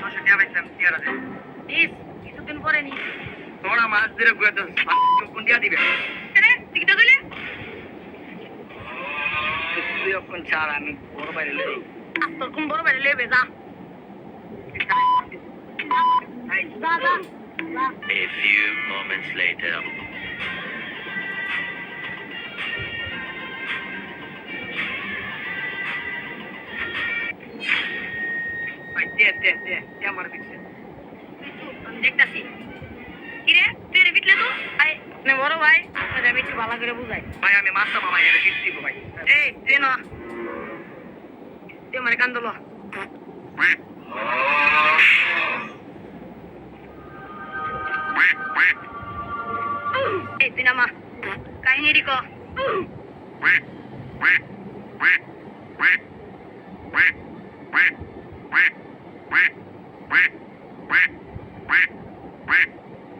600 টাকা পাইছিলাম টিয়ারা দে প্লিজ কিছুদিন পরে নি তোরা মাছ ধরে গুয়া তো কোন টিয়া দিবে আরে টিকিটা কইলে তুই কোন চার আমি বড় বাইরে লই তোর কোন বড় বাইরে লেবে যা যা যা A few moments later. ভাই দে আমার দিচ্ছে আমি দেখতাছি কিরে তুই রে বিটলে তো আই নে বড় ভাই আমি একটু ভালো করে বুঝাই ভাই আমি মাছটা মামা এর দিতে দিব ভাই এই তুই না তুই আমার কান্দল এই তুই না মা কাহিনী রিকো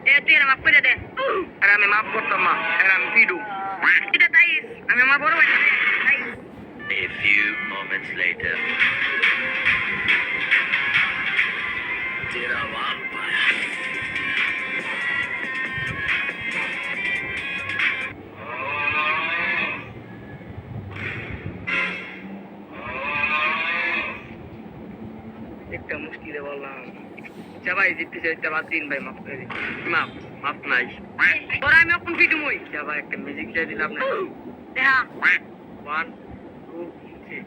এ তুই না মাফ করে দে আরে আমি মাফ করতাম মা আরে আমি পিডু এটা তাইস আমি আমার বড় ভাই তাইস A few moments later. একটা মুশকিলে বললাম আচ্ছা ভাই জিততে চাইতে বাদ দিন ভাই মাফ করে দিন মাফ নাই তোরা আমি এখন পিটু মই আচ্ছা ভাই একটা মিউজিক দিয়ে দিলাম না দেখা 1 2 3